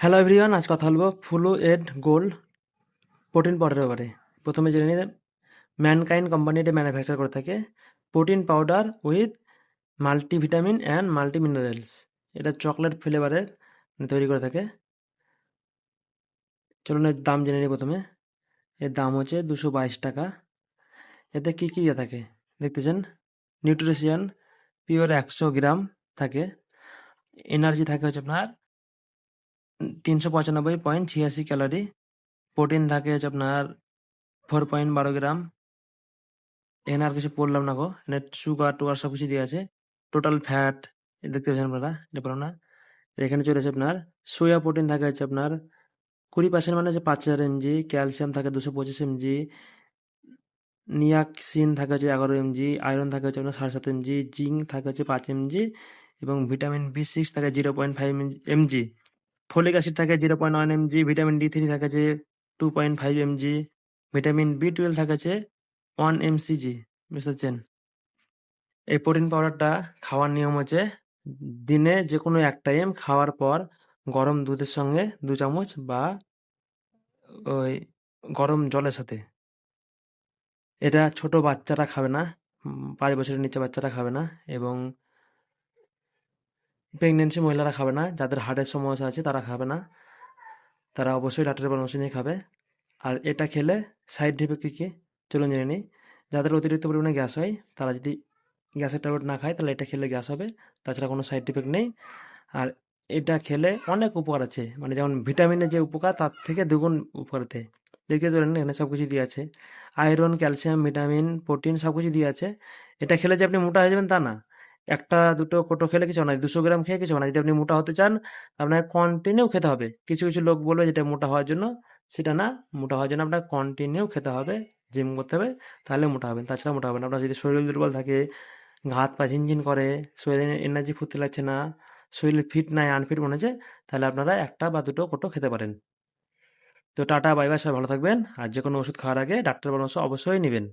Hello everyone, আজ কথা বলবো ফুলো এড গোল্ড প্রোটিন পাউডারের ব্যাপারে। প্রথমে জেনে নিই, ম্যানকাইন্ড কোম্পানি এটা ম্যানুফ্যাকচার করে থাকে protein powder with multivitamin and multi minerals. এটা চকলেট ফ্লেভারের তৈরি করে থাকে। চলুন এর দাম জেনে নিই। প্রথমে এর দাম হচ্ছে 222 টাকা। এতে কী কী ইয়ে থাকে দেখতেছেন। নিউট্রিশন পিওর 100 গ্রাম থাকে। এনার্জি থাকে হচ্ছে আপনার 395.86 ক্যালোরি। প্রোটিন থাকে হচ্ছে আপনার 4.12 গ্রাম। এখানে আর কিছু পড়লাম না গো, এখানে সুগার টুগার সব কিছু দিয়ে আছে। টোটাল ফ্যাট দেখতে পাচ্ছেন আপনারা, এটা বললাম না। এখানে চলে আসে আপনার সোয়া প্রোটিন থাকে হচ্ছে আপনার 20%, মানে হচ্ছে 5000 mg। ক্যালসিয়াম থাকে 225 mg। নিয়াক্সিন থাকে হচ্ছে 11 mg। আয়রন থাকে হচ্ছে আপনার 7.5 mg। জিঙ্ক থাকে হচ্ছে 5 mg। এবং ভিটামিন B6 থাকে 0.5 mg। ফলিক অ্যাসিড থাকে 0.1 mg। ভিটামিন D3 থাকে যে 2.5 mg। ভিটামিন B12 থাকে হচ্ছে 1 mcg। বুঝতে পারছেন। এই প্রোটিন পাউডারটা খাওয়ার নিয়ম হচ্ছে দিনে যে কোনো এক টাইম খাওয়ার পর গরম দুধের সঙ্গে 2 চামচ বা ওই গরম জলের সাথে। এটা ছোট বাচ্চারা খাবে না, 5 বছরের নিচে বাচ্চারা খাবে না, এবং প্রেগনেন্সি মহিলারা খাবে না। যাদের হার্টের সমস্যা আছে তারা খাবে না, তারা অবশ্যই ডাক্তারের পরামর্শ নিয়ে খাবে। আর এটা খেলে সাইড ইফেক্ট কী কী চলুন জেনে নিই। যাদের অতিরিক্ত পরিমাণে গ্যাস হয় তারা যদি গ্যাসের ট্যাবলেট না খায় তাহলে এটা খেলে গ্যাস হবে, তাছাড়া কোনো সাইড ইফেক্ট নেই। আর এটা খেলে অনেক উপকার আছে, মানে যেমন ভিটামিনের যে উপকার তার থেকে দ্বিগুণ উপকার আছে। দেখতে পারেন এখানে সব কিছু দিয়ে আছে, আয়রন, ক্যালসিয়াম, ভিটামিন, প্রোটিন সব কিছু দিয়ে আছে। এটা খেলে যে আপনি মোটা হয়ে যাবেন তা না। একটা দুটো কোটো খেলে কিছু না, 200 গ্রাম খেয়ে কিছু না। যদি আপনি মোটা হতে চান আপনাকে কন্টিনিউ খেতে হবে। কিছু কিছু লোক বলবে যেটা মোটা হওয়ার জন্য, সেটা না। মোটা হওয়ার জন্য আপনার কন্টিনিউ খেতে হবে, জিম করতে হবে, তাহলে মোটা হবেন, তাছাড়া মোটা হবেন। আপনার যদি শরীর দুর্বল থাকে, হাত পা ঝিনঝিন করে, শরীরে এনার্জি ফুর্তি লাগছে না, শরীর ফিট নাই, আনফিট মনে হচ্ছে, তাহলে আপনারা একটা বা দুটো কোটো খেতে পারেন। তো টাটা বাই বাই, সবাই ভালো থাকবেন। আর যে কোনো ওষুধ খাওয়ার আগে ডাক্তার পরামর্শ অবশ্যই নেবেন।